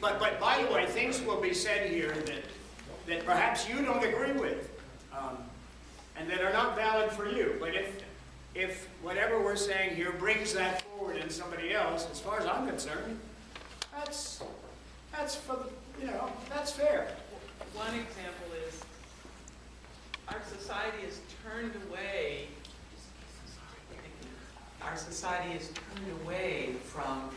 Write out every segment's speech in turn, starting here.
But by the way, things will be said here that perhaps you don't agree with, and that are not valid for you. But if whatever we're saying here brings that forward in somebody else, as far as I'm concerned, that's for that's fair. One example is our society is turned away. Our society is turned away from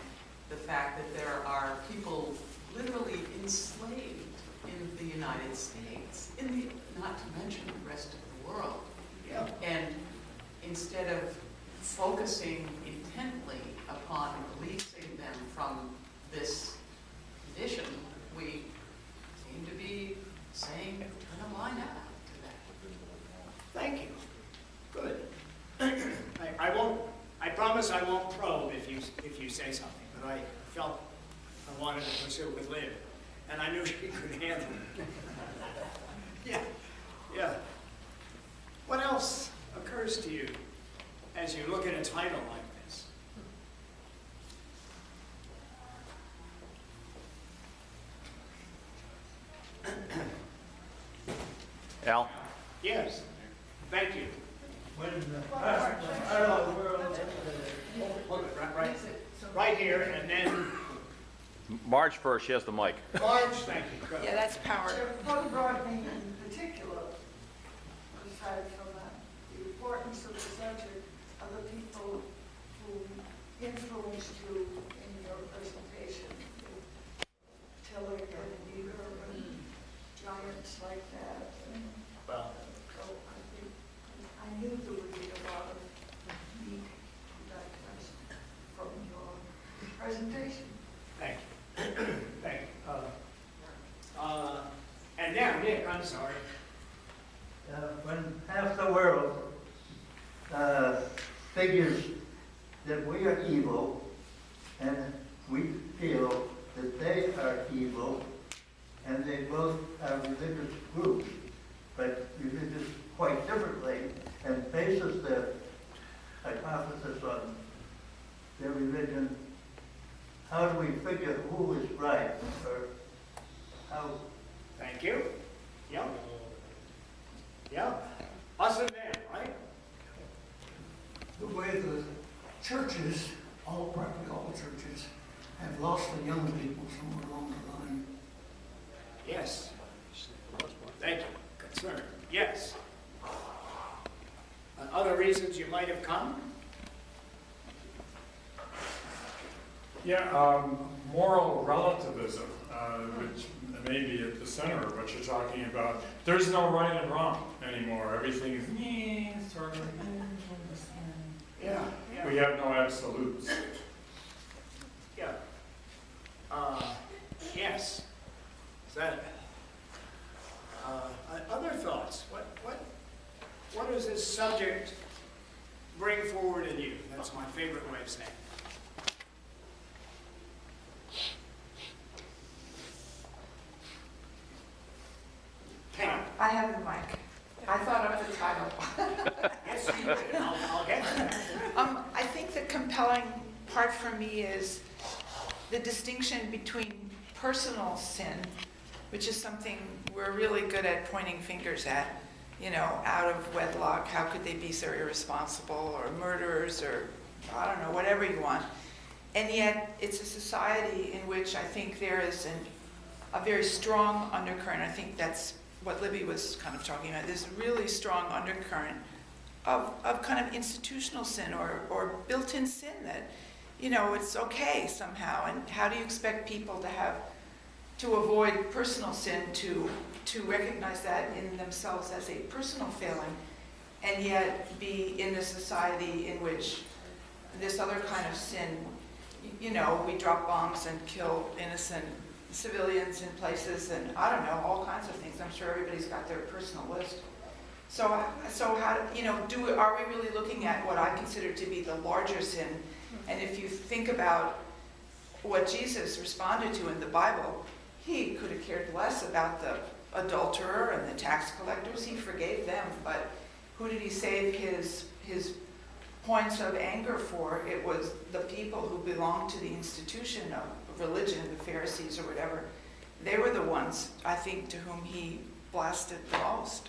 the fact that there are people literally enslaved in the United States, not to mention the rest of the world. Yeah. And instead of focusing intently upon releasing them from this condition, we seem to be saying, turn a blind eye to that. Thank you. Good. I promise I won't probe if you say something, but I felt I wanted to pursue it with Liv, and I knew she could handle it. Yeah. What else occurs to you as you look at a title like this? Al? Yes. Thank you. When part of the world, Hold it right here, and then Marge first, she has the mic. Marge. Thank you. Go. Yeah, that's power. What brought me in particular, aside from the importance of the subject, are the people who influenced you in your presentation. Tillich and Niebuhr and giants like that. And Well, so I knew there would be a lot of meat digest from your presentation. thank you. Thank you. And now, Nick, I'm sorry. when half the world figures that we are evil, and we feel that they are evil, and they both are religious groups, but religious quite differently, and bases their hypothesis on their religion, how do we figure who is right, or how? Thank you. Yep. Yep. Us and them, right? The way the churches, practically all the churches, have lost the young people somewhere along the line. Yes. Thank you. Concern. Yes. Other reasons you might have come? Yeah, moral relativism, which may be at the center of what you're talking about. There's no right and wrong anymore. Everything is sort of. Yeah. We have no absolutes. Yeah. Yes. Is that other thoughts? What does this subject bring forward in you? That's my favorite way of saying it. Pam. I have the mic. I thought of the title. Yes, you did. I'll get to that. I think the compelling part for me is the distinction between personal sin, which is something we're really good at pointing fingers at, out of wedlock, how could they be so irresponsible, or murderers, or I don't know, whatever you want. And yet it's a society in which I think there is a very strong undercurrent. I think that's what Libby was kind of talking about. There's a really strong undercurrent of kind of institutional sin or built-in sin that, it's okay somehow. And how do you expect people to avoid personal sin, to recognize that in themselves as a personal failing, and yet be in a society in which this other kind of sin, we drop bombs and kill innocent civilians in places, and I don't know, all kinds of things. I'm sure everybody's got their personal list. So how are we really looking at what I consider to be the larger sin? And if you think about what Jesus responded to in the Bible, he could have cared less about the adulterer and the tax collectors. He forgave them, but who did he save his points of anger for? It was the people who belonged to the institution of of religion, the Pharisees or whatever, they were the ones, I think, to whom he blasted the most.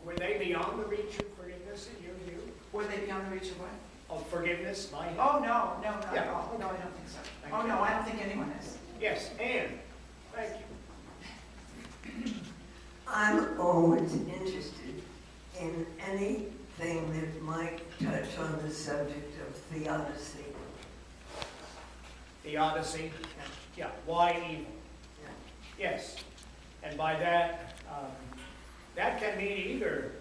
Were they beyond the reach of forgiveness in your view? Were they beyond the reach of what? Of forgiveness by him? Oh, no, not at Yeah. all. No, I don't think so. Thank Oh, you. no, I don't think anyone is. Yes, Anne, thank you. I'm always interested in anything that might touch on the subject of theodicy. Theodicy, yeah, why evil? Yes, and by that, that can mean either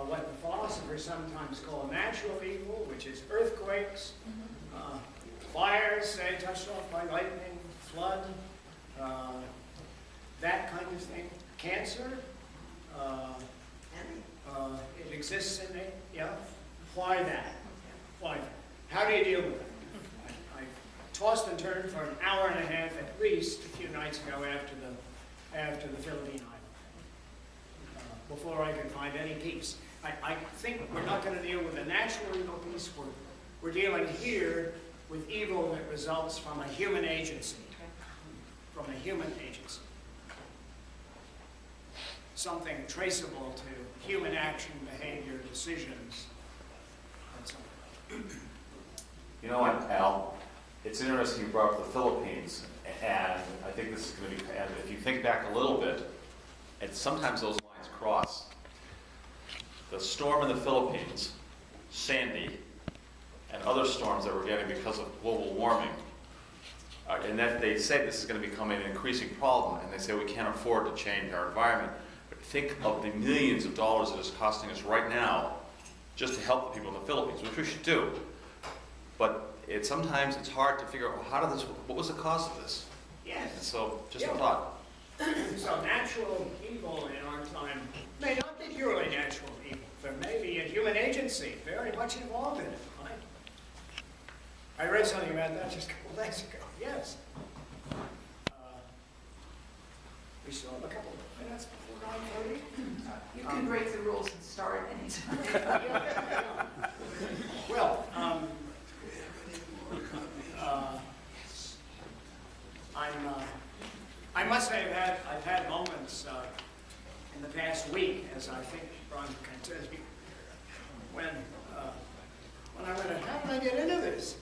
what the philosophers sometimes call natural evil, which is earthquakes, fires, say, touched off by lightning, flood, that kind of thing. Cancer, it exists in it, yeah. Why that? Why? How do you deal with it? I tossed and turned for an hour and a half at least a few nights ago after the Philippine Island, before I could find any peace. I think we're not going to deal with a natural evil piece. We're dealing here with evil that results from a human agency. From a human agency. Something traceable to human action, behavior, decisions, and so on. You know what, Al? It's interesting you brought up the Philippines, and I think this is going to be, and if you think back a little bit, and sometimes those lines cross. The storm in the Philippines, Sandy, and other storms that we're getting because of global warming, and that they say this is going to become an increasing problem, and they say we can't afford to change our environment. But think of the millions of dollars it is costing us right now just to help the people in the Philippines, which we should do. But sometimes it's hard to figure out, well, how did this, what was the cost of this? Yes. And so, just a thought. So natural evil in our time may not be purely natural evil. There may be a human agency very much involved in it, right? I read something about that just a couple days ago. Yes. We still have a couple of minutes before 9:30. You can break the rules and start anytime. Yeah. Well, I must say I've had moments in the past week, as I think Ron can tell you, when I went, how did I get into this?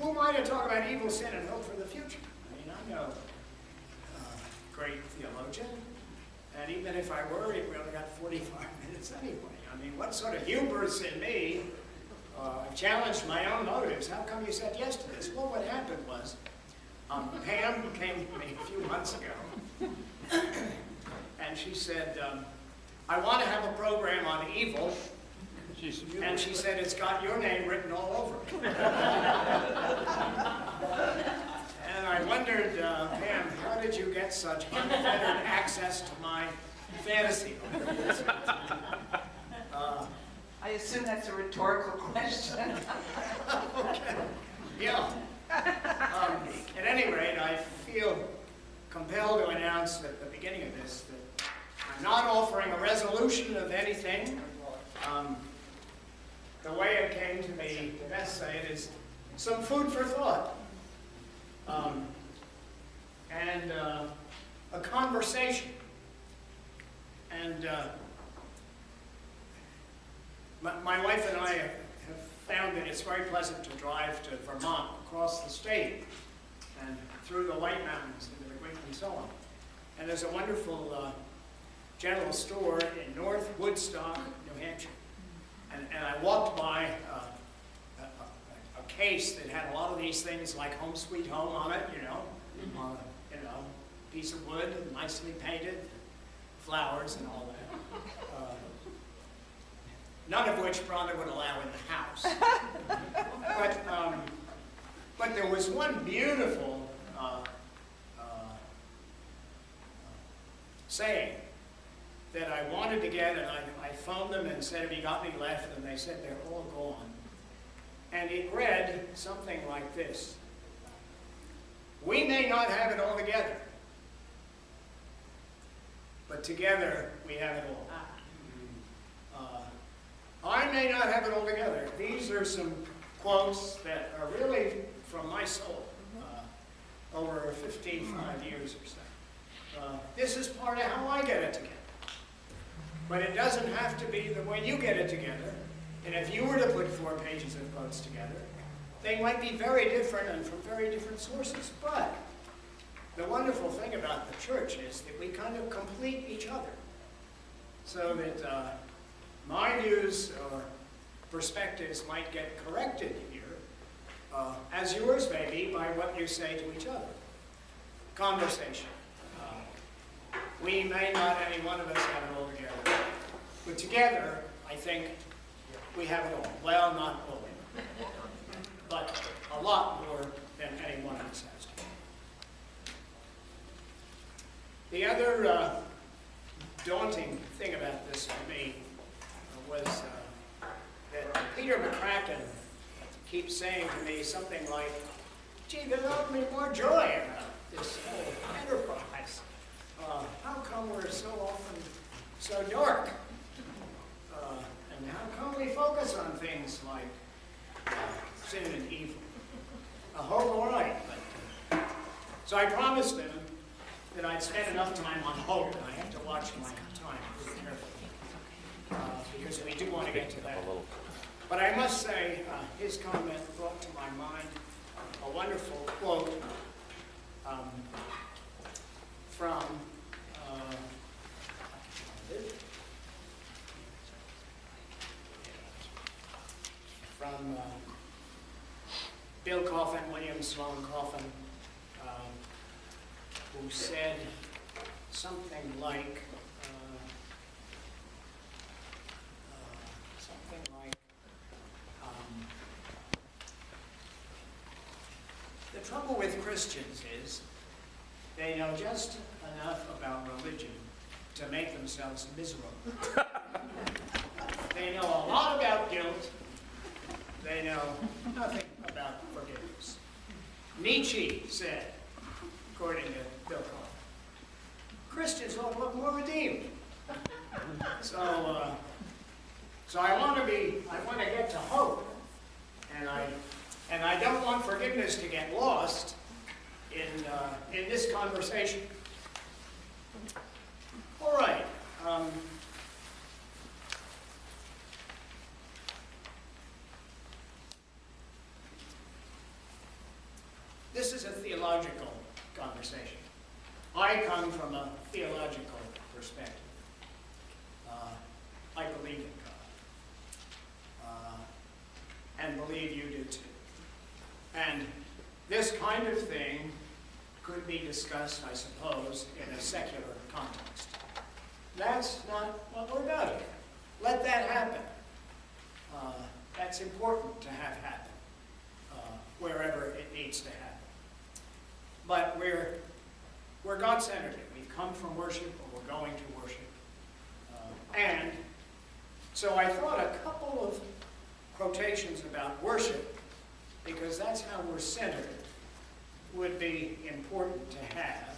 Who am I to talk about evil, sin, and hope for the future? I mean, I'm no great theologian, and even if I were, we only got 45 minutes anyway. I mean, what sort of hubris in me? I challenged my own motives. How come you said yes to this? Well, what happened was, Pam came to me a few months ago, and she said, I want to have a program on evil, and she said, it's got your name written all over it. And I wondered, Pam, how did you get such unfettered access to my fantasy? I assume that's a rhetorical question. Okay. Yeah. At any rate, I feel compelled to announce at the beginning of this that I'm not offering a resolution of anything. The way it came to me, the best say it is some food for thought. And a conversation. And my wife and I have found that it's very pleasant to drive to Vermont, across the state, and through the White Mountains into the Great and so on. And there's a wonderful general store in North Woodstock, New Hampshire. And I walked by a case that had a lot of these things like Home Sweet Home on it, piece of wood, nicely painted, flowers and all that. None of which Rhonda would allow in the house. But there was one beautiful saying that I wanted to get, and I phoned them and said, have you got any left? And they said, they're all gone. And it read something like this: we may not have it all together, but together we have it all. I'm I may not have it all together. These are some quotes that are really from my soul over 55 years or so. This is part of how I get it together. But it doesn't have to be the way you get it together. And if you were to put 4 pages of quotes together, they might be very different and from very different sources. But the wonderful thing about the church is that we kind of complete each other. So that my views or perspectives might get corrected here, as yours may be, by what you say to each other. Conversation. We may not, any one of us, have it all together. But together, I think we have it all. Well, not all. But a lot more than any one of us has to. The other daunting thing about this for me was that Peter McCracken keeps saying to me something like, gee, there ought to be more joy about this whole enterprise. How come we're so often so dark? And how come we focus on things like sin and evil? Hope, all right. But, so I promised him that I'd spend enough time on hope, and I have to watch my time pretty carefully, because we do want to get to that. But I must say, his comment brought to my mind a wonderful quote from Bill Coffin, William Sloane Coffin, who said something like, the trouble with Christians is they know just enough about religion to make themselves miserable. They know a lot about guilt. They know nothing about forgiveness. Nietzsche said, according to Bill Coffin, Christians ought to look more redeemed. So I want to get to hope, and I don't want forgiveness to get lost in this conversation. All right. This is a theological conversation. I come from a theological perspective. I believe in God. And believe you do too. And this kind of thing could be discussed, I suppose, in a secular context. That's not what we're about here. Let that happen. That's important to have happen wherever it needs to happen. But we're God-centered. We've come from worship, or we're going to worship. And so I thought a couple of quotations about worship, because that's how we're centered, would be important to have.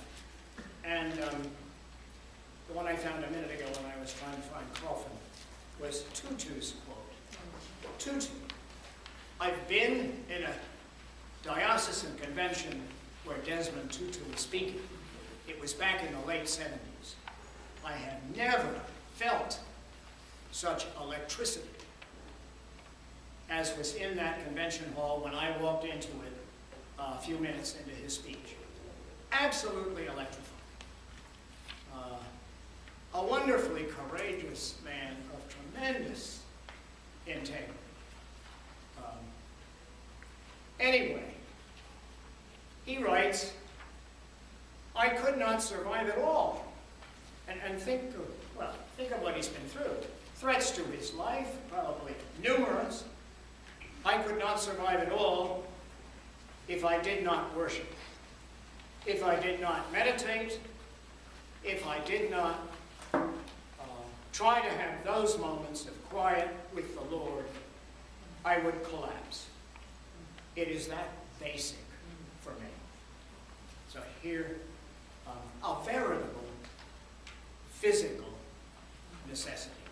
And the one I found a minute ago when I was trying to find Coffin was Tutu's quote. Tutu. I've been in a diocesan convention where Desmond Tutu was speaking. It was back in the late 70s. I had never felt such electricity as was in that convention hall when I walked into it a few minutes into his speech. Absolutely electrifying. A wonderfully courageous man of tremendous integrity. Anyway, he writes, I could not survive at all. And think of what he's been through. Threats to his life, probably numerous. I could not survive at all if I did not worship, if I did not meditate, if I did not try to have those moments of quiet with the Lord, I would collapse. It is that basic for me. So here, a veritable physical necessity,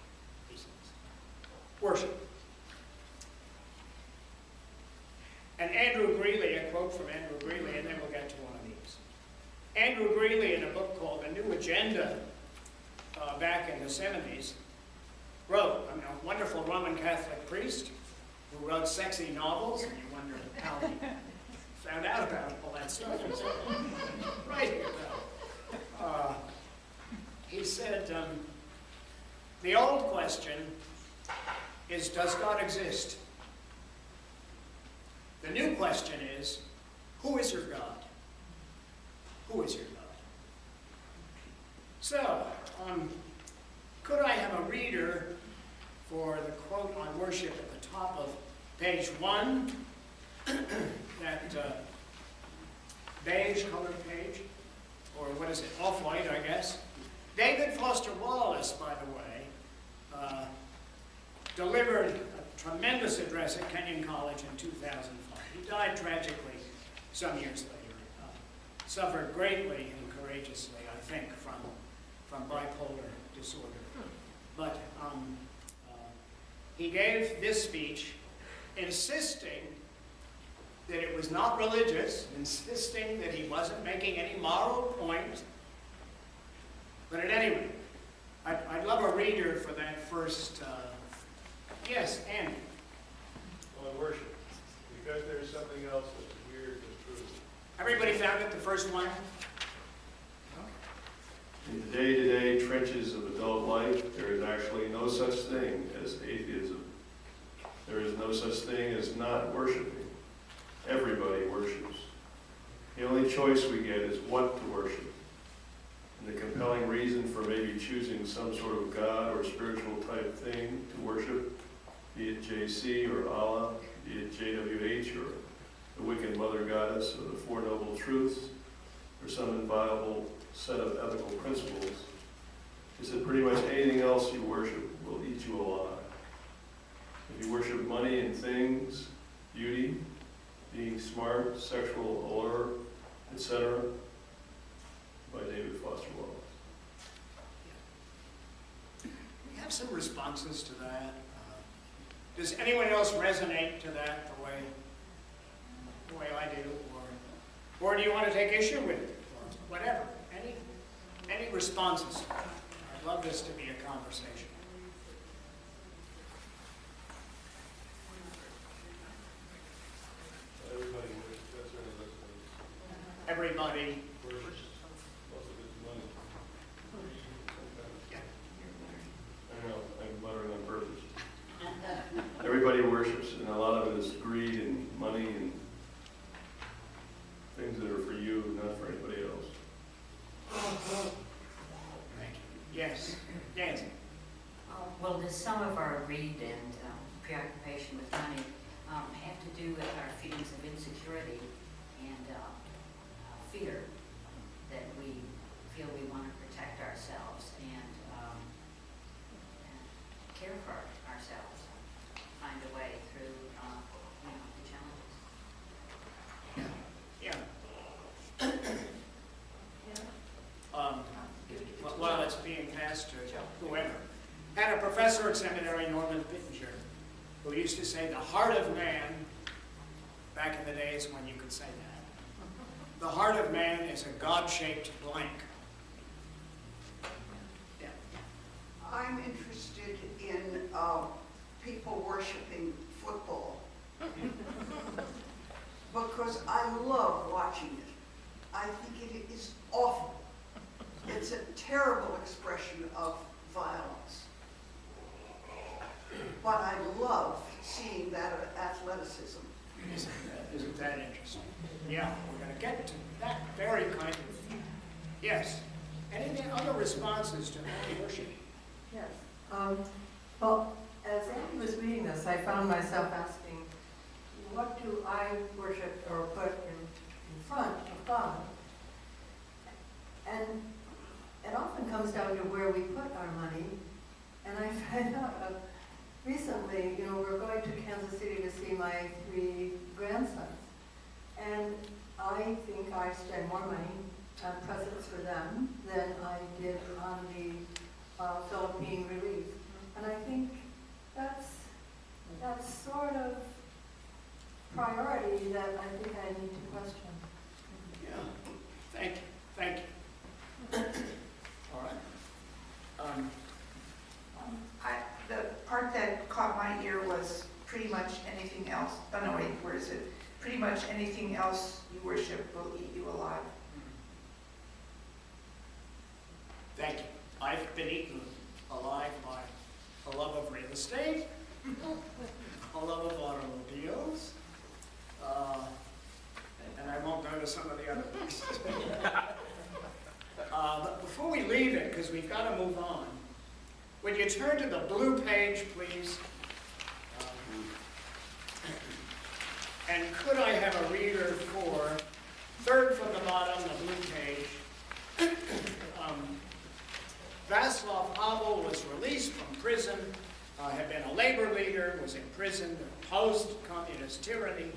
he says. Worship. And Andrew Greeley, a quote from Andrew Greeley, and then we'll get to one of these. Andrew Greeley, in a book called The New Agenda, back in the 70s, wrote, a wonderful Roman Catholic priest who wrote sexy novels, and you wonder how he found out about all that stuff. Right here, though. He said, the old question is, does God exist? The new question is, who is your God? Who is your God? So, could I have a reader for the quote on worship at the top of page 1, that beige colored page, or what is it, off-white, I guess. David Foster Wallace, by the way, delivered a tremendous address at Kenyon College in 2005. He died tragically some years later. Suffered greatly and courageously, I think, from bipolar disorder. But he gave this speech insisting that it was not religious, insisting that he wasn't making any moral point. But at any rate, I'd love a reader for that first, yes, Andy. On worship, because there's something else that's weird and true. Everybody found it, the first one? In the day-to-day trenches of adult life, there is actually no such thing as atheism. There is no such thing as not worshiping. Everybody worships. The only choice we get is what to worship. And the compelling reason for maybe choosing some sort of God or spiritual type thing to worship, be it JC or Allah, be it JWH or the wicked mother goddess or the Four Noble Truths, or some inviolable set of ethical principles, is that pretty much anything else you worship will eat you alive. If you worship money and things, beauty, being smart, sexual allure, etc., by David Foster Wallace. We have some responses to that. Does anyone else resonate to that the way I do, or do you want to take issue with it, or whatever? Any responses? I'd love this to be a conversation. Everybody worships. That's certainly listening. Everybody. Worships. Most of it's money. I know, I'm muttering on purpose. Everybody worships, and a lot of it is greed and money and things that are for you, not for anybody else. Thank you. Yes, Nancy. Well, does some of our greed and preoccupation with money have to do with our feelings of insecurity and fear that we feel we want to protect ourselves and care for ourselves, find a way through the challenges? Yeah. While it's being passed to whoever. Had a professor at seminary, Norman Pittenger, who used to say the heart of man, back in the days when you could say that, the heart of man is a God-shaped blank. Yeah. I'm interested in people worshiping football because I love watching it. I think it is awful. It's a terrible expression of violence. But I love seeing that athleticism. Isn't that interesting? Yeah, we're going to get to that very kind of, yes. Any other responses to holy worship? Yes. Well, as Andy was reading this, I found myself asking, what do I worship or put in front of God? And it often comes down to where we put our money. And I thought of recently, we're going to Kansas City to see my 3 grandsons. And I think I spend more money on presents for them than I did on the Philippine relief. And I think that's sort of priority that any to question. Yeah, thank you, thank you. All right. The part that caught my ear was pretty much anything else, oh no, wait, where is it? Pretty much anything else you worship will eat you alive. Thank you. I've been eaten alive by a love of real estate, a love of automobiles, and I won't go to some of the other places. But before we leave it, because we've got to move on, would you turn to the blue page, please? And could I have a reader for, third from the bottom, the blue page? Václav Havel was released from prison, had been a labor leader, was imprisoned, opposed communist tyranny.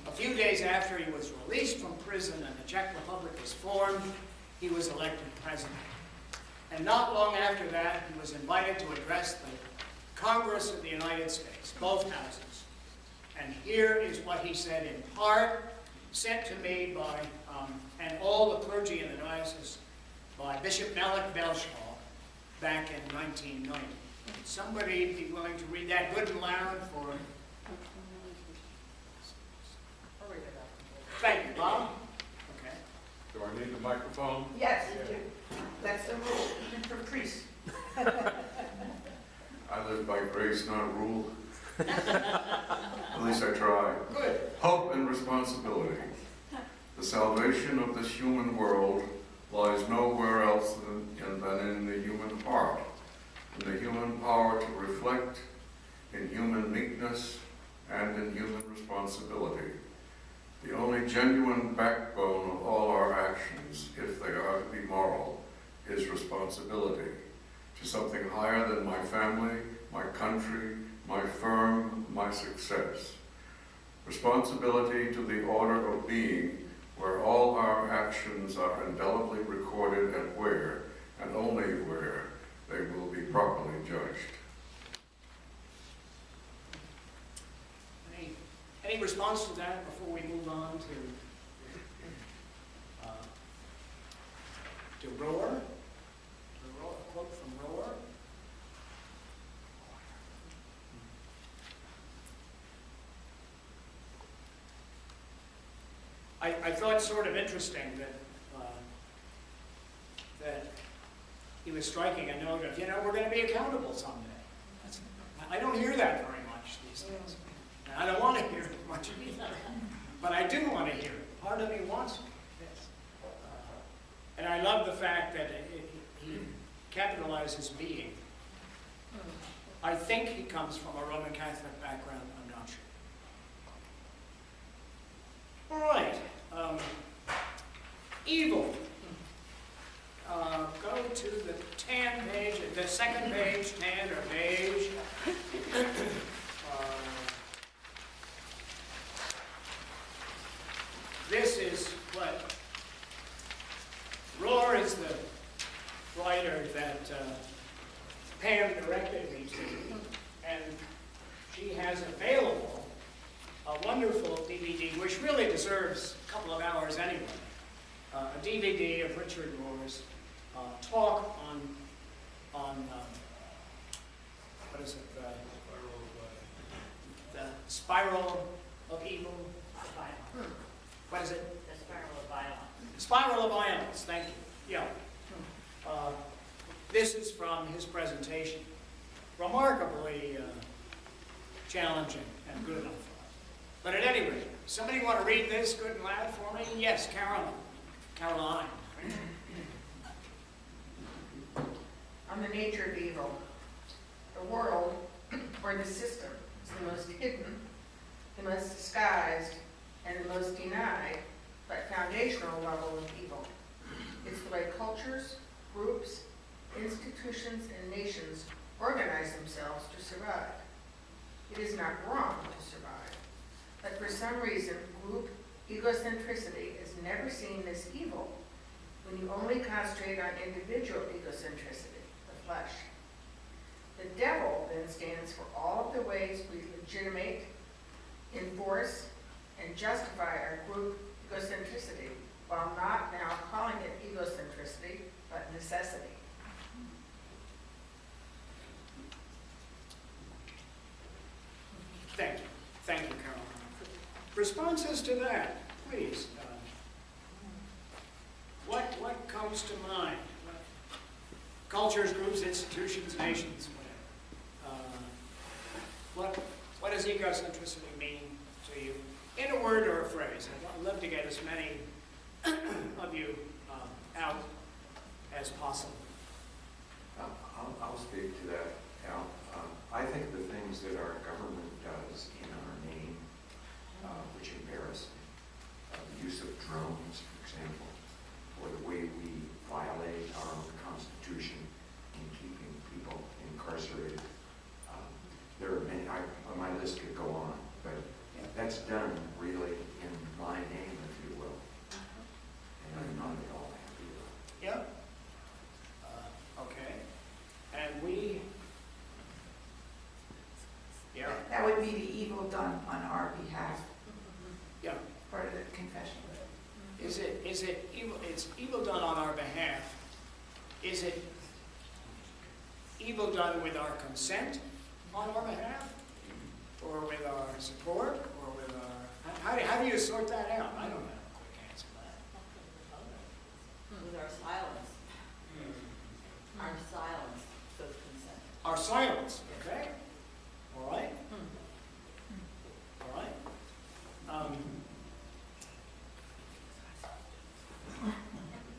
A few days after he was released from prison and the Czech Republic was formed, he was elected president. And not long after that, he was invited to address the Congress of the United States, both houses. And here is what he said in part, sent to me by, and all the clergy in the diocese, by Bishop Malik Belshaw back in 1990. Somebody be willing to read that good and loud for... Thank you, Bob. Okay. Do I need the microphone? Yes, you do. That's the rule, even for priests. I live by grace, not rule. At least I try. Good. Hope and responsibility. The salvation of this human world lies nowhere else than in the human heart, in the human power to reflect, in human meekness, and in human responsibility. The only genuine backbone of all our actions, if they are to be moral, is responsibility to something higher than my family, my country, my firm, my success. Responsibility to the order of being, where all our actions are indelibly recorded and where, and only where, they will be properly judged. Any response to that before we move on to Roar? A quote from Roar. I thought sort of interesting that he was striking a note of, we're going to be accountable someday. I don't hear that very much these days. And I don't want to hear it much either. But I do want to hear it. Part of me wants it. Yes. And I love the fact that he capitalizes being. I think he comes from a Roman Catholic background. I'm not sure. All right. Evil. Go to the tan page, the second page, tan or beige. This is what Roar is the writer that Pam directed me to, and she has available a wonderful DVD, which really deserves a couple of hours anyway. A DVD of Richard Roar's talk on what is it? The spiral of evil. What is it? The spiral of violence. Spiral of violence. Thank you. Yeah. This is from his presentation. Remarkably challenging and good, I thought. But at any rate, somebody want to read this good and loud for me? Yes, Caroline. On the nature of evil. The world, or the system, is the most hidden, the most disguised, and the most denied, but foundational level of evil. It's the way cultures, groups, institutions, and nations organize themselves to survive. It is not wrong to survive, but for some reason, group egocentricity is never seen as evil when you only concentrate on individual egocentricity, the flesh. The devil then stands for all of the ways we legitimate, enforce, and justify our group egocentricity while not now calling it egocentricity, but necessity. Thank you. Thank you, Caroline. Responses to that, please. What comes to mind? Cultures, groups, institutions, nations, whatever. What does egocentricity mean to you? In a word or a phrase. I'd love to get as many of you out as possible. I'll speak to that, Al. I think the things that our government does in our name, which embarrass me, the use of drones, for example, or the way we violate our own Constitution in keeping people incarcerated. There are many, my list could go on, but that's done really in my name, if you will. And I'm not at all happy with it. Yeah. Okay. And we, yeah. That would be the evil done on our behalf, Yeah. part of the confession. Is it evil? It's evil done on our behalf. Is it evil done with our consent on our behalf, or with our support, or with our? How do you sort that out? I don't have a quick answer to that. With our silence. Our silence shows consent. Our silence. Okay. All right. All right.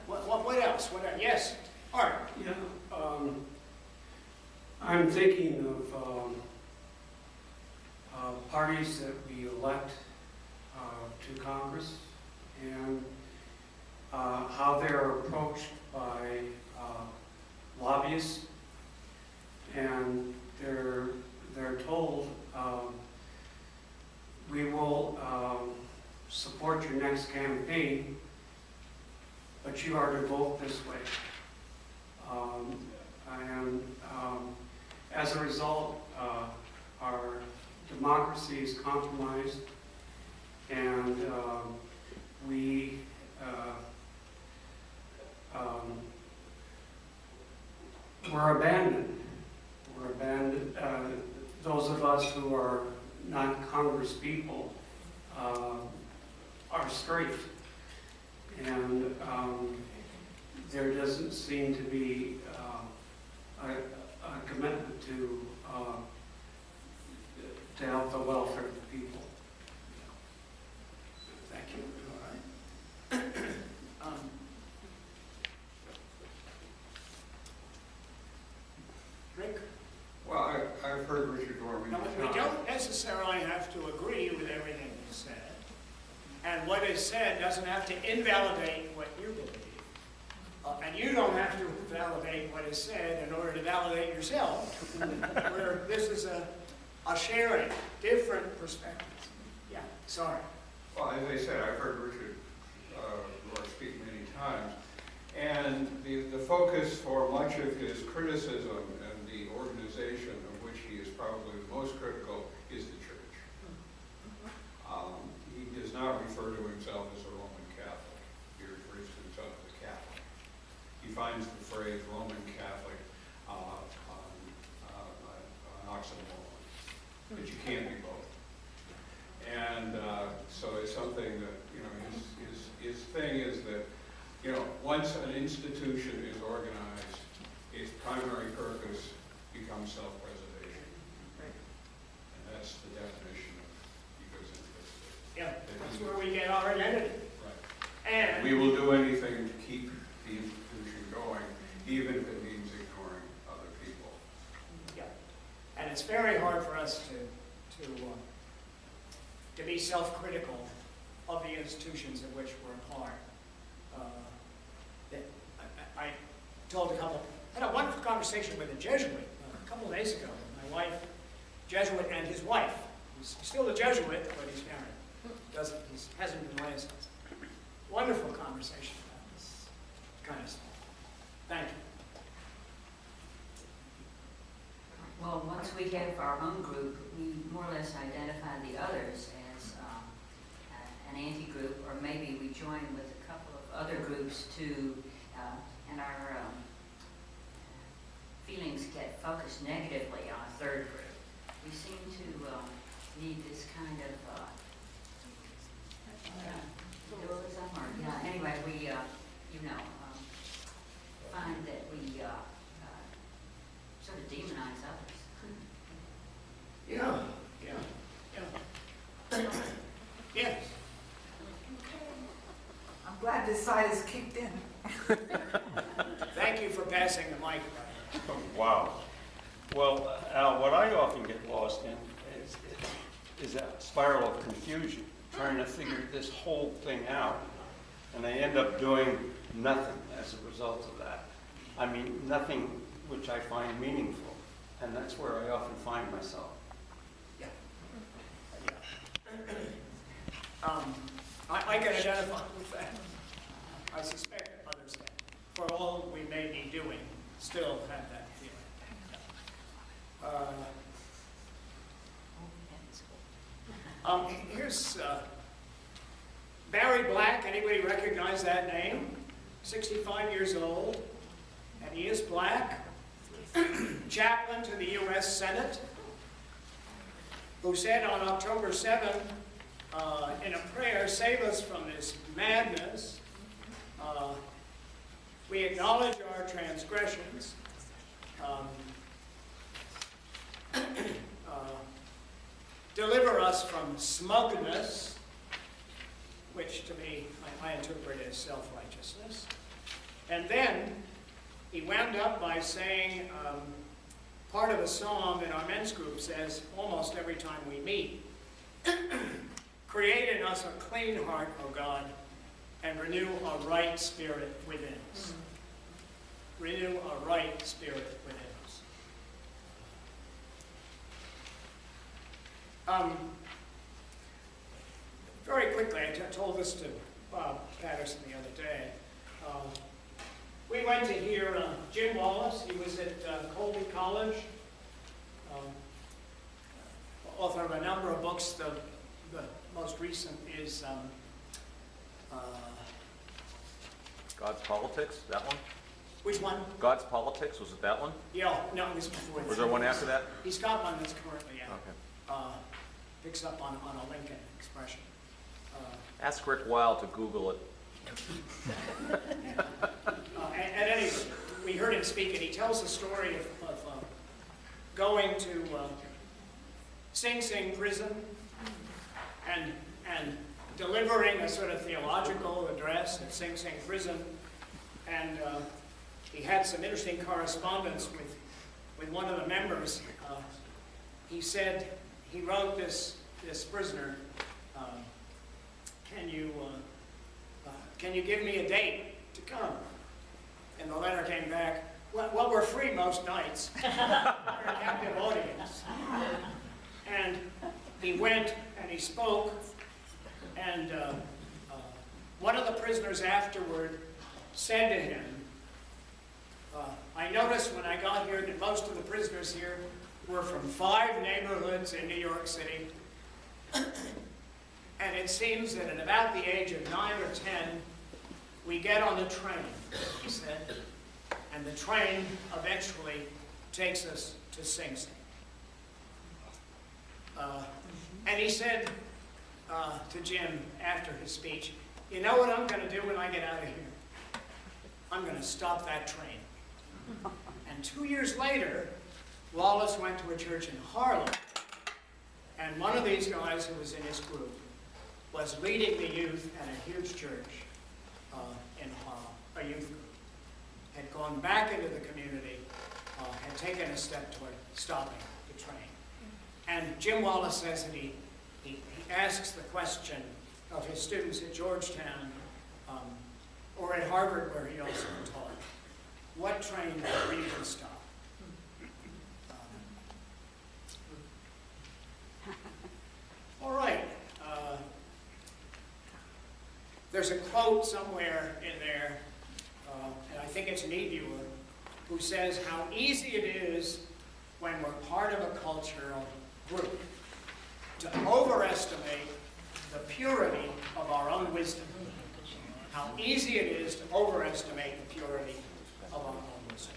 What else? What else? Yes, Art. Yeah, I'm thinking of parties that we elect to Congress and how they're approached by lobbyists, and they're told we will support your next campaign, but you are to vote this way. And as a result, our democracy is compromised, and we're abandoned. We're abandoned. Those of us who are not Congress people are strafed. And there doesn't seem to be a commitment to help the welfare of the people. Thank you. All right. Rick? Well, I've heard Richard Dorman. No, we don't necessarily have to agree with everything he said. And what is said doesn't have to invalidate what you believe. And you don't have to validate what is said in order to validate yourself. Where this is a sharing, different perspectives. Yeah, sorry. Well, as I said, I've heard Richard Dorman speak many times. And the focus for much of his criticism and the organization of which he is probably the most critical is the church. He does not refer to himself as a Roman Catholic. He refers to himself as a Catholic. He finds the phrase Roman Catholic an oxymoron, that you can't be both. And so it's something that, his thing is that, once an institution is organized, its primary purpose becomes self-preservation. And that's the definition of egocentricity. Yeah, that's where we get our identity. Right. And we will do anything to keep the institution going, even if it means ignoring other people. Yeah, and it's very hard for us to be self-critical of the institutions of which we're a part. I told had a wonderful conversation with a Jesuit a couple of days ago. My wife, Jesuit, and his wife. He's still a Jesuit, but he's married. He hasn't been away since. Wonderful conversation about this kind of stuff. Thank you. Well, once we have our own group, we more or less identify the others as to, and our feelings get focused negatively on a third group. We seem to need this kind of dualism, or, yeah, anyway, we, find that we sort of demonize others. Yeah. Yes. I'm glad this side is kicked in. Thank you for passing the mic. Wow. Well, Al, what I often get lost in is that spiral of confusion, trying to figure this whole thing out, and I end up doing nothing as a result of that. I mean, nothing which I find meaningful, and that's where I often find myself. I can identify with that. I suspect others can. For all we may be doing, still have that feeling. Here's Barry Black. Anybody recognize that name? 65 years old, and he is black. Chaplain to the U.S. Senate, who said on October 7th, in a prayer, "Save us from this madness. We acknowledge our transgressions. Deliver us from smugness," which to me, I interpret as self-righteousness. And then he wound up by saying, part of a psalm in our men's group says, almost every time we meet, "Create in us a clean heart, O God, and renew a right spirit within us." Renew a right spirit within us. Very quickly, I told this to Bob Patterson the other day. We went to hear Jim Wallace. He was at Colby College, author of a number of books. The most recent is God's Politics, that one? which one? God's Politics, was it that one? Yeah, no, it was before. Was there one after that? He's got one that's currently out. Okay. Picks up on a Lincoln expression. Ask Rick Weil to Google it. At any rate, we heard him speak, and he tells the story of going to Sing Sing prison and delivering a sort of theological address at Sing Sing prison. And he had some interesting correspondence with one of the members. He said, he wrote this prisoner, can you give me a date to come? And the letter came back, well, we're free most nights. We're a captive audience. And he went and he spoke, and one of the prisoners afterward said to him, I noticed when I got here that most of the prisoners here were from 5 neighborhoods in New York City. And it seems that at about the age of 9 or 10, we get on the train, he said, and the train eventually takes us to Sing Sing. And he said to Jim after his speech, you know what I'm going to do when I get out of here? I'm going to stop that train. And 2 years later, Wallace went to a church in Harlem, and one of these guys who was in his group was leading the youth at a huge church in Harlem, a youth group, had gone back into the community, had taken a step toward stopping the train. And Jim Wallace says that he asks the question of his students at Georgetown or at Harvard, where he also taught, what train were you to stop? All right. There's a quote somewhere in there, and I think it's Niebuhr, who says how easy it is when we're part of a cultural group to overestimate the purity of our own wisdom. how easy it is to overestimate the purity of our own sin.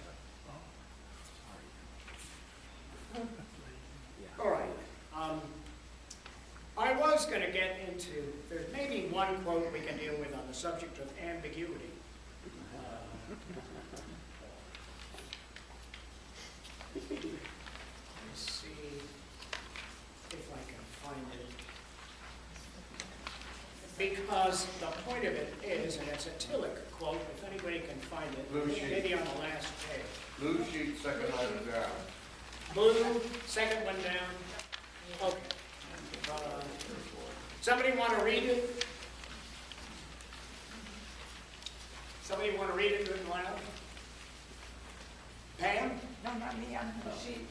All right. I was going to get into, there's maybe one quote we can deal with on the subject of ambiguity. Let's see if I can find it. Because the point of it is, and it's a Tillich quote, if anybody can find it, Blue sheet. maybe on the last page. Blue sheet, second item down. Blue, second one down. Okay. Somebody want to read it? Somebody want to read it good and loud? Pam? No, not me, on the sheet.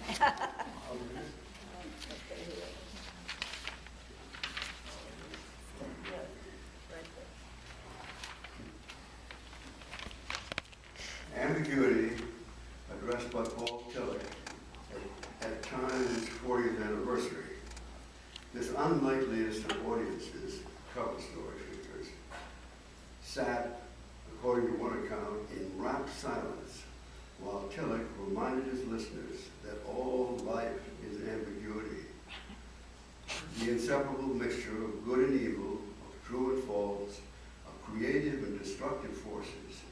Ambiguity, addressed by Paul Tillich at time of his 40th anniversary. This unlikeliest of audiences, cover story figures, sat, according to one account, in rapt silence while Tillich reminded his listeners that all life is ambiguity. The inseparable mixture of good and evil, of true and false, of creative and destructive forces,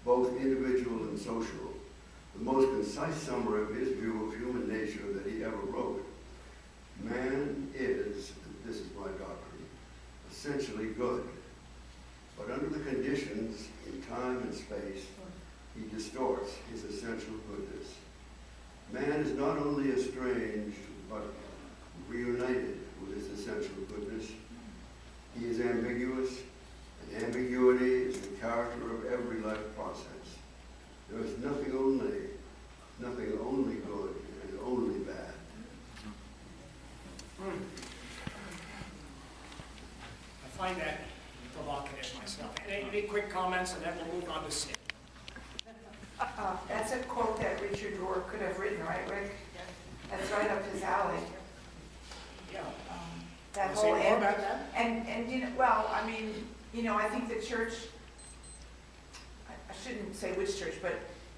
both individual and social, the most concise summary of his view of human nature that he ever wrote. Man is, this is my doctrine, essentially good, but under the conditions in time and space, he distorts his essential goodness. Man is not only estranged, but reunited with his essential goodness. He is ambiguous, and ambiguity is the character of every life process. There is nothing only good and only bad. I find that provocative myself. Any quick comments, and then we'll move on to sin. That's a quote that Richard Rohr could have written, right, Rick? That's right up his alley. Yeah. That Say whole more about that? And you know, well, I mean, you know, I think the church, I shouldn't say which church, but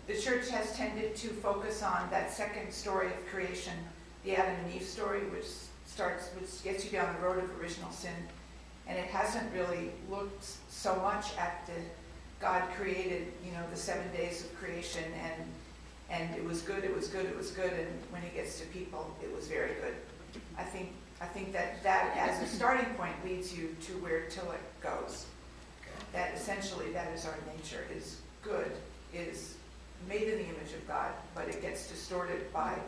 the church has tended to focus on that second story of creation, the Adam and Eve story, which gets you down the road of original sin. And it hasn't really looked so much at the God created, you know, the 7 days of creation, and it was good, it was good, it was good, and when it gets to people, it was very good. I think that as a starting point leads you to where Tillich goes. That essentially that is our nature, is good, is made in the image of God, but it gets distorted by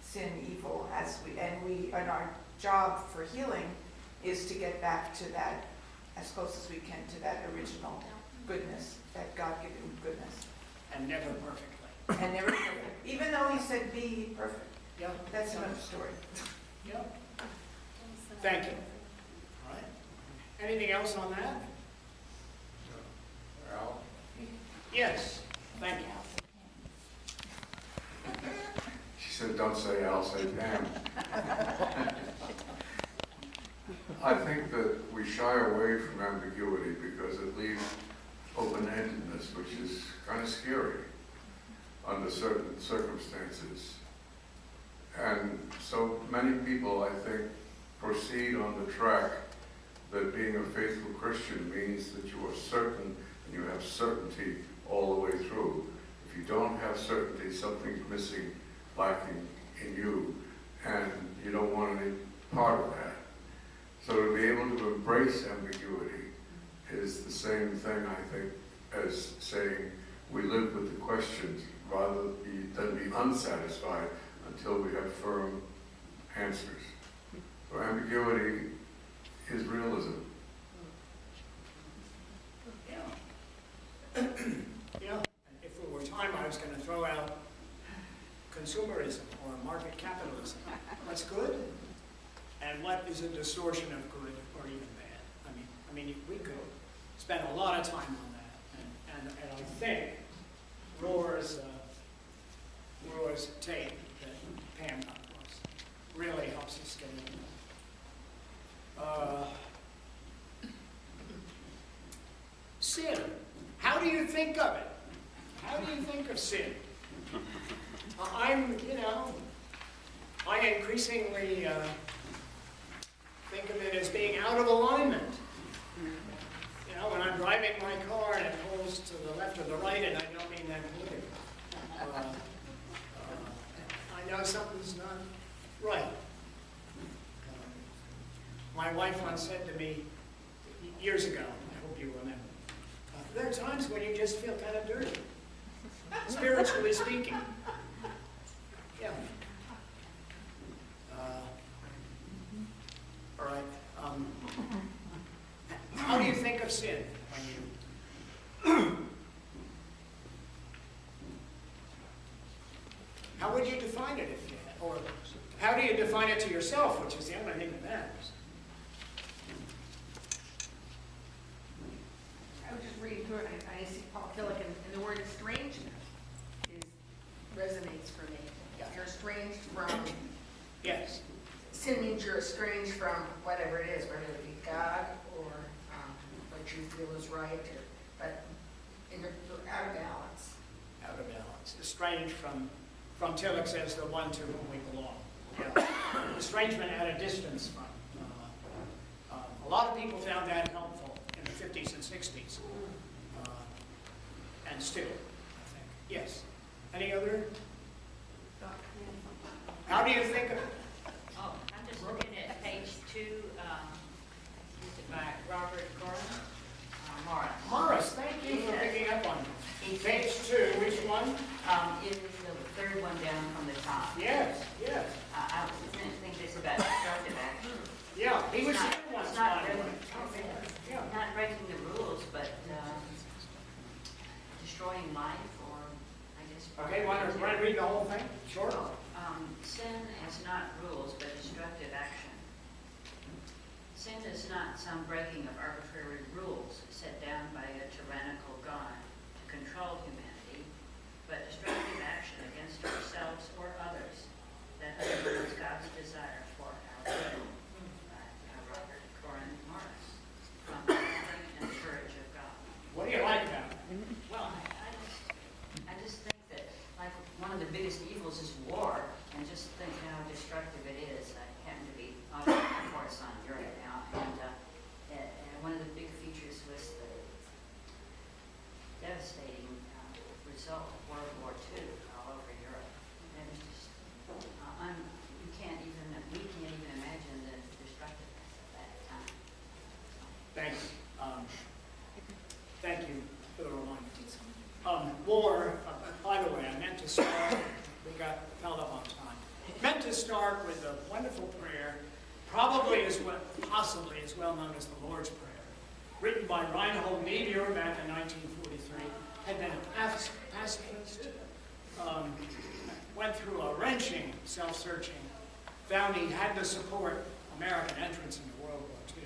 sin, evil, and our job for healing is to get back to that, as close as we can, to that original goodness, that God-given goodness. And never perfectly. And never perfect. Even though he said be perfect. Yeah. That's another story. Yeah. Thank you. All right. Anything else on that? Al? Yes. Thank you. She said, don't say Al, say Pam. I think that we shy away from ambiguity because it leaves open-endedness, which is kind of scary under certain circumstances. And so many people, I think, proceed on the track that being a faithful Christian means that you are certain and you have certainty all the way through. If you don't have certainty, something's missing, lacking in you, and you don't want any part of that. So to be able to embrace ambiguity is the same thing, I think, as saying we live with the questions rather than be unsatisfied until we have firm answers. So ambiguity is realism. Yeah. Yeah. If there were time, I was going to throw out consumerism or market capitalism. What's good? And what is a distortion of good or even bad? I mean, we could spend a lot of time on that, and I think Rohr's tape that Pam got for us really helps us get into that. Sin. do you think of it? How do you think of sin? I increasingly think of it as being out of alignment. When I'm driving my car and it pulls to the left or the right, and I don't mean that politically. I know something's not right. My wife once said to me years ago, I hope you remember, there are times when you just feel kind of dirty, spiritually speaking. Yeah. All right. How do you think of sin when you... How would you define it if you had? Or how do you define it to yourself, which is the only thing that matters? I was just reading through it, I see Paul Killick, and the word estrangement resonates for me. If you're estranged from... Yes. Sin means you're estranged from whatever it is, whether it be God or what you feel is right, but you're out of balance. Out of balance. Estranged from Tillich says, the one to whom we belong. Yeah. Estrangement at a distance from. A lot of people found that helpful in the 50s and 60s. And still, I think. Yes. Any other? How do you think of it? Oh, I'm just looking at page 2, by Robert Morris. Morris, thank you for picking up on it. Page 2, which one? It is the third one down from the top. Yes, yes. I think this is about destructive action. Yeah, he was here once. It's not breaking the rules, but destroying life, or I guess. Okay, want to read the whole thing? Sure. Sin is not rules, but destructive action. Sin is not some breaking of arbitrary rules set down by a tyrannical God to control humanity, but destructive action against ourselves or others that undermines God's desire for our good. Robert Corin Morris, from the Calling and Courage of God. What do you like about it? Well, I just think that, like, one of the biggest evils is war, and just think how destructive it is. I happen to be on a course on Europe now, and one of the big features was the devastating result of World War II all over Europe. And it's just, we can't even imagine the destructiveness of that time. Thank you. Thank you for the reminder. War, by the way, I meant to start, we got held up on time. Meant to start with a wonderful prayer, possibly as well known as the Lord's Prayer, written by Reinhold Niebuhr back in 1943, had been a pacifist, went through a wrenching self-searching, found he had to support American entrance into World War II.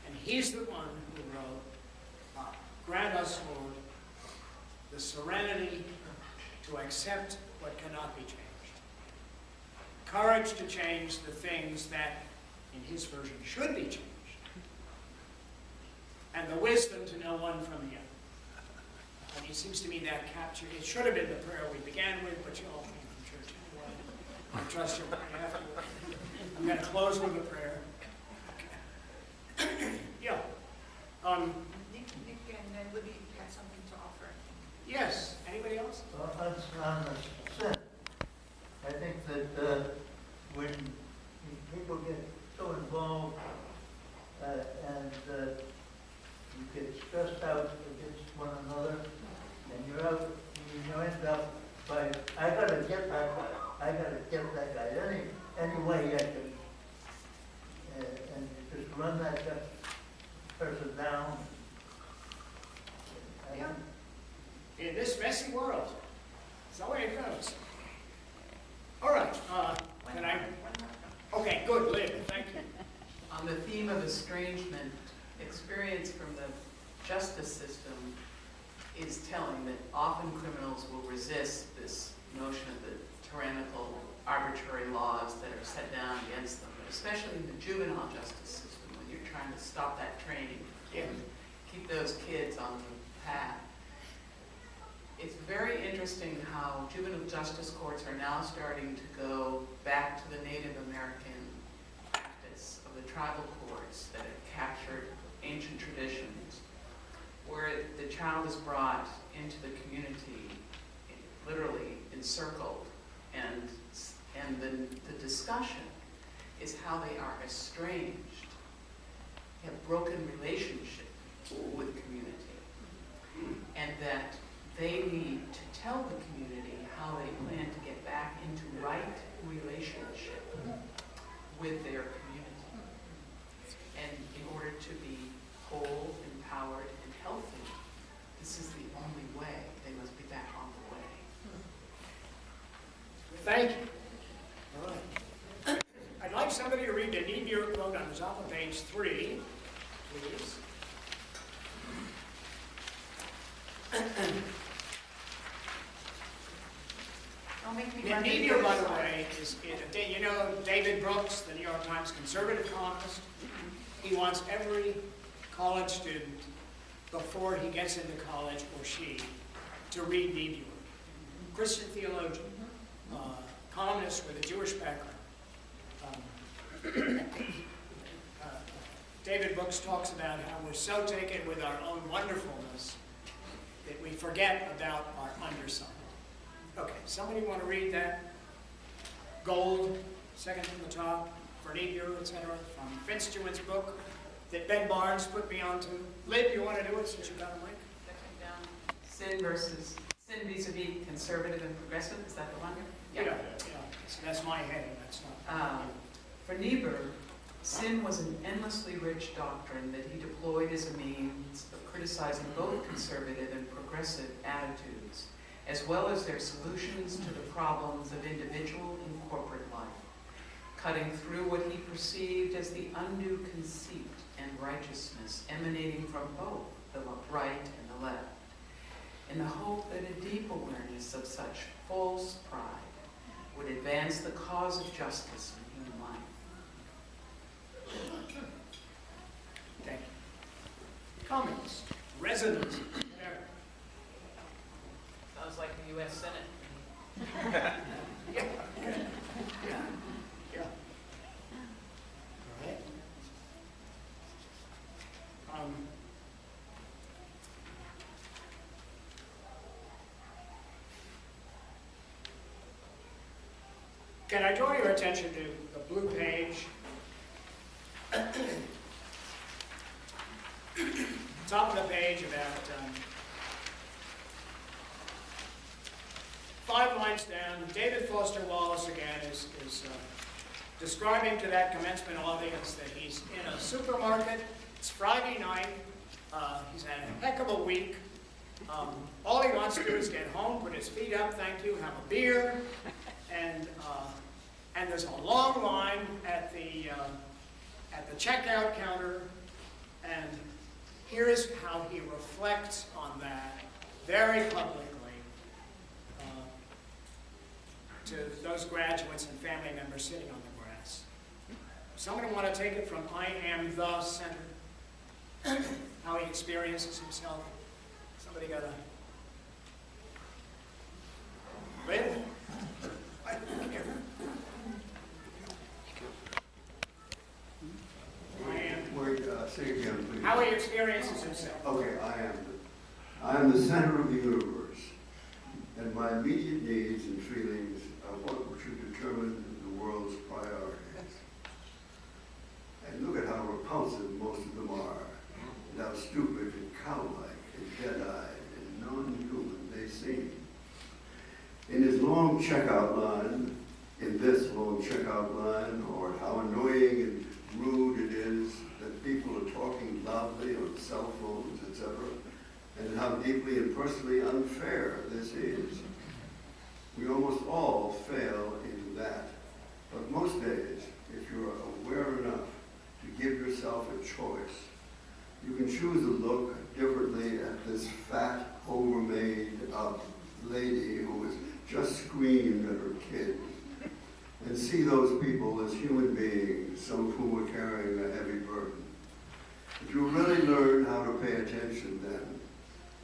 And he's the one who wrote, grant us, Lord, the serenity to accept what cannot be changed. Courage to change the things that, in his version, should be changed. And the wisdom to know one from the other. And it seems to me that captured, it should have been the prayer we began with, but you all came from church anyway. I trust you'll pray afterward. I'm going to close with a prayer. Yeah. Nick and Libby had something to offer. Yes. Anybody else? Well, on the sin, I think that when people get so involved and you get stressed out against one another, and you're out, you end up by, I gotta get that guy any way I can, and you just run that person down. Yeah. In this messy world. That's the way it goes. All right. Can I? Okay, good, Liv. Thank you. On the theme of estrangement, experience from the justice system is telling that often criminals will resist this notion of the tyrannical, arbitrary laws that are set down against them, especially in the juvenile justice system, when you're trying to stop that training and keep those kids on the path. It's very interesting how juvenile justice courts are now starting to go back to the Native American practice of the tribal courts that have captured ancient traditions, where the child is brought into the community, literally encircled, and the discussion is how they are estranged, have broken relationship with the community, and that they need to tell the community how they plan to get back into right relationship with their community. And in order to be whole, empowered, and healthy, this is the only way. They must be back on the way. Thank you. All right. I'd like somebody to read the Niebuhr quote on the top of page 3, please. Don't make me Yeah, run Niebuhr, the by other the side. way, you know David Brooks, the New York Times conservative columnist? He wants every college student, before he gets into college, or she, to read Niebuhr. Christian theologian, columnist with a Jewish background. David Brooks talks about how we're so taken with our own wonderfulness that we forget about our underside. Okay, somebody want to read that? Gold, second from the top, for Niebuhr, etc., from Fitzgerald's book that Ben Barnes put me onto. Lib, you want to do it since you've got a mic? Sin vis-a-vis conservative and progressive, is that the one? Yeah. So that's my heading, that's not. For Niebuhr, sin was an endlessly rich doctrine that he deployed as a means of criticizing both conservative and progressive attitudes, as well as their solutions to the problems of individual and corporate life, cutting through what he perceived as the undue conceit and righteousness emanating from both the right and the left, in the hope that a deep awareness of such false pride would advance the cause of justice in human life. Thank you. Comments? Residents? Sounds like the U.S. Senate. Yeah. All right. Can I draw your attention to the blue page? Top of the page, about 5 lines down. David Foster Wallace again is describing to that commencement audience that he's in a supermarket. It's Friday night. He's had a heck of a week. All he wants to do is get home, put his feet up, thank you, have a beer, and there's a long line at the checkout counter. And here's how he reflects on that very publicly to those graduates and family members sitting on the grass. Somebody want to take it from I am the center, how he experiences himself? Somebody got a... Really? Wait, say again, please. How he experiences himself. Okay, I am the center of the universe, and my immediate needs and feelings are what should determine the world's priorities. And look at how repulsive most of them are, and how stupid and cow-like and dead-eyed and non-human they seem. In his long checkout line, in this long checkout line, or how annoying and rude it is that people are talking loudly on cell phones, etc., and how deeply and personally unfair this is. We almost all fail into that. But most days, if you're aware enough to give yourself a choice, you can choose to look differently at this fat, overmade lady who has just screamed at her kid, and see those people as human beings, some of whom are carrying a heavy burden. If you really learn how to pay attention then,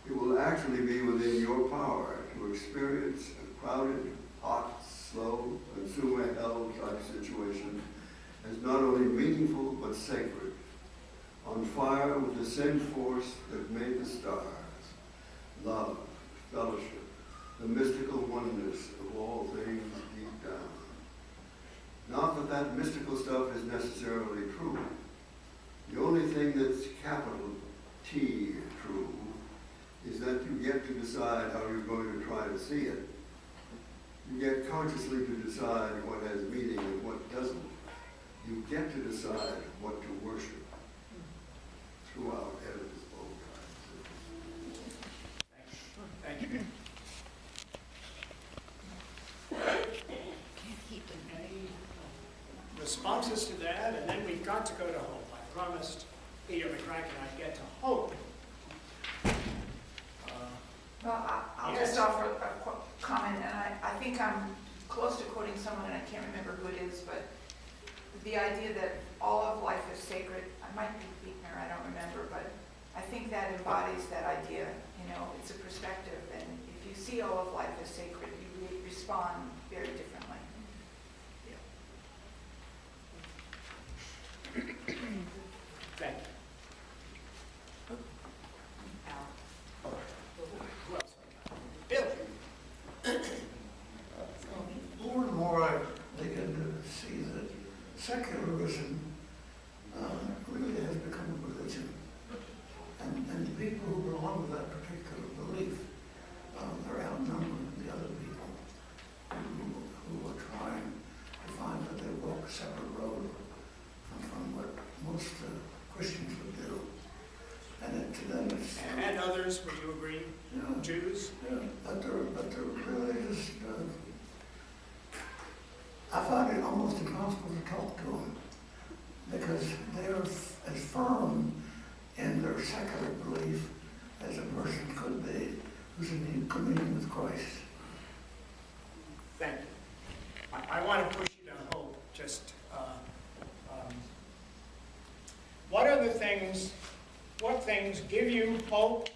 it will actually be within your power to experience a crowded, hot, slow, consumer hell type situation as not only meaningful but sacred, on fire with the same force that made the stars, love, fellowship, the mystical oneness of all things deep down. Not that that mystical stuff is necessarily true. The only thing that's capital T true is that you get to decide how you're going to try to see it. You get consciously to decide what has meaning and what doesn't. You get to decide what to worship throughout Episcopal times. Thank you. Any responses to that? And then we've got to go to hope. I promised Peter McCracken I'd get to hope. Well, I'll Yes. just offer a comment, and I think I'm close to quoting someone, and I can't remember who it is, but the idea that all of life is sacred, I might be Beekner, I don't remember, but I think that embodies that idea. You know, it's a perspective, and if you see all of life as sacred, you respond very differently. Thank you. Who else? Bill. More and more I begin to see that secularism really has become a religion. And the people who belong to that particular belief, they're outnumbered the other people who are trying to find that they walk a separate road from what most Christians would do. And to them it's... And others, would you agree? Yeah. Jews? Yeah, but they're really just... I find it almost impossible to talk to them because they're as firm in their secular belief as a person could be who's in communion with Christ. Thank you. I want to push you to hope. Just, what are the things, what things give you hope,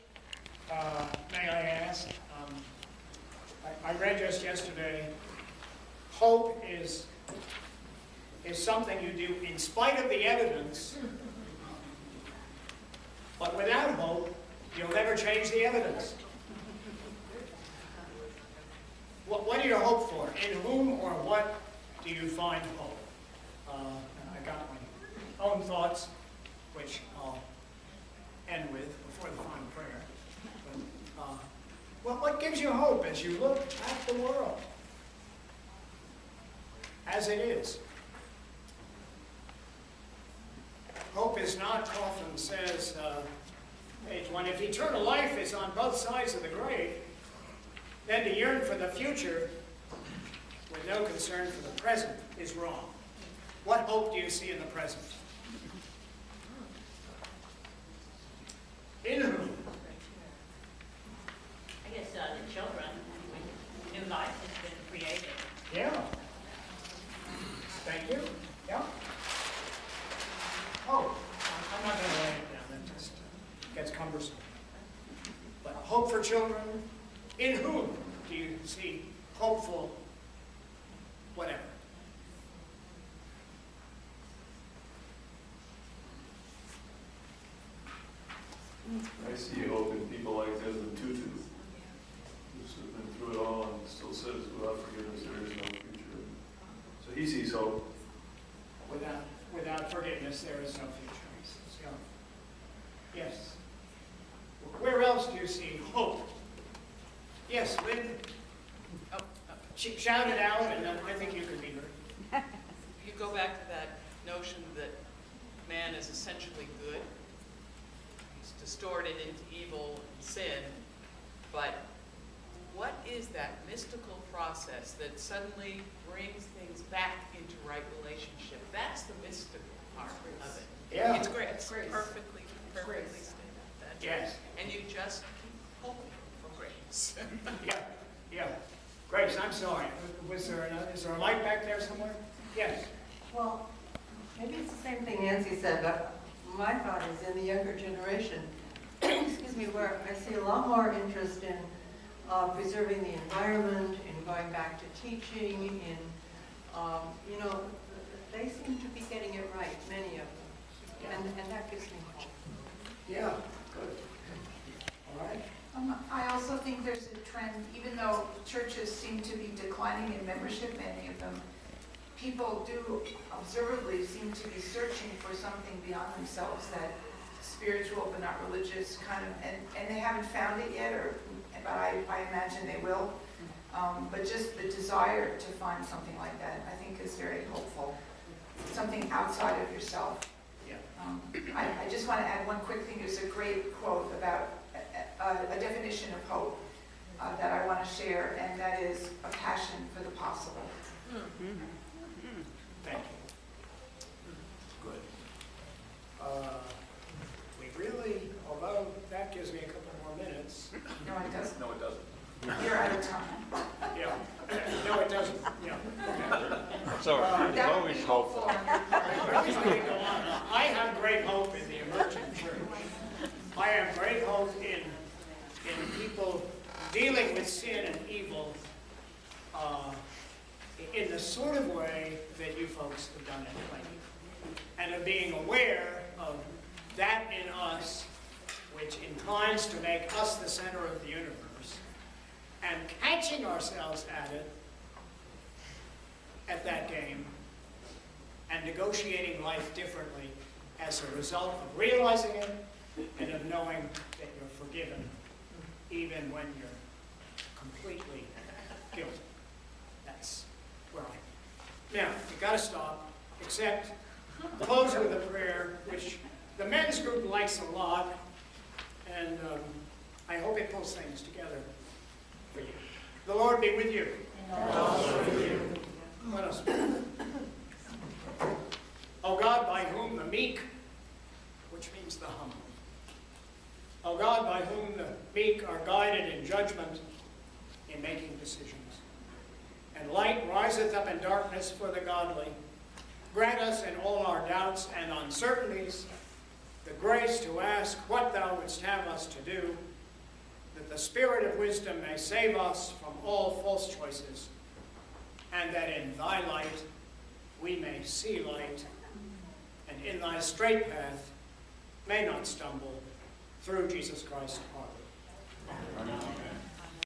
may I ask? I read just yesterday, hope is something you do in spite of the evidence, but without hope, you'll never change the evidence. What do you hope for? In whom or what do you find hope? I got my own thoughts, which I'll end with before the final prayer. But, what gives you hope as you look at the world as it is? Hope is not, Coffin says, page 1, if eternal life is on both sides of the grave, then to yearn for the future with no concern for the present is wrong. What hope do you see in the present? In whom? I guess the children, new life has been created. Yeah. Thank you. Yeah. Oh, I'm not going to write it down. That just gets cumbersome. But hope for children. In whom do you see hopeful whatever? I see hope in people like Desmond Tutu, who's been through it all and still says, without forgiveness there is no future. So he sees hope. Without forgiveness there is no future, he says. Yeah. Yes. Where else do you see hope? Yes, Lynn? Shout it out, and I think you can be heard. You go back to that notion that man is essentially good. He's distorted into evil and sin. But what is that mystical process that suddenly brings things back into right relationship? That's the mystical part of it. Yeah. It's great. It's perfectly stated. That's Yes. right. And you just keep hoping for grace. Yeah. Grace, I'm sorry. Is there a light back there somewhere? Yes. Well, maybe it's the same thing Nancy said, but my thought is in the younger generation, excuse me, where I see a lot more interest in preserving the environment, in going back to teaching, in, you know, they seem to be getting it right, many of them. And that gives me hope. Yeah, good. All right. I also think there's a trend, even though churches seem to be declining in membership, many of them, people do observably seem to be searching for something beyond themselves, that spiritual but not religious kind of, and they haven't found it yet, but I imagine they will. But just the desire to find something like that, I think, is very hopeful. Something outside of yourself. Yeah. I just want to add one quick thing. There's a great quote about a definition of hope that I want to share, and that is a passion for the possible. Thank you. Good. We really, although that gives me a couple more minutes. No, it doesn't. No, it doesn't. You're out of time. Yeah. No, it doesn't. Yeah. So there's That would always be hope. helpful on your part. I have great hope in the emergent church. I have great hope in people dealing with sin and evil in the sort of way that you folks have done it lately, and of being aware of that in us which inclines to make us the center of the universe, and catching ourselves at it, at that game, and negotiating life differently as a result of realizing it and of knowing that you're forgiven even when you're completely guilty. That's where I am. Now, you got to stop, except close with a prayer, which the men's group likes a lot, and I hope it pulls things together for you. The Lord be with you. And also with you. Let us pray. O God, by whom the meek, which means the humble, O God, by whom the meek are guided in judgment in making decisions, and light riseth up in darkness for the godly, grant us in all our doubts and uncertainties the grace to ask what thou wouldst have us to do, that the spirit of wisdom may save us from all false choices, and that in thy light we may see light, and in thy straight path may not stumble, through Jesus Christ our Lord. Amen.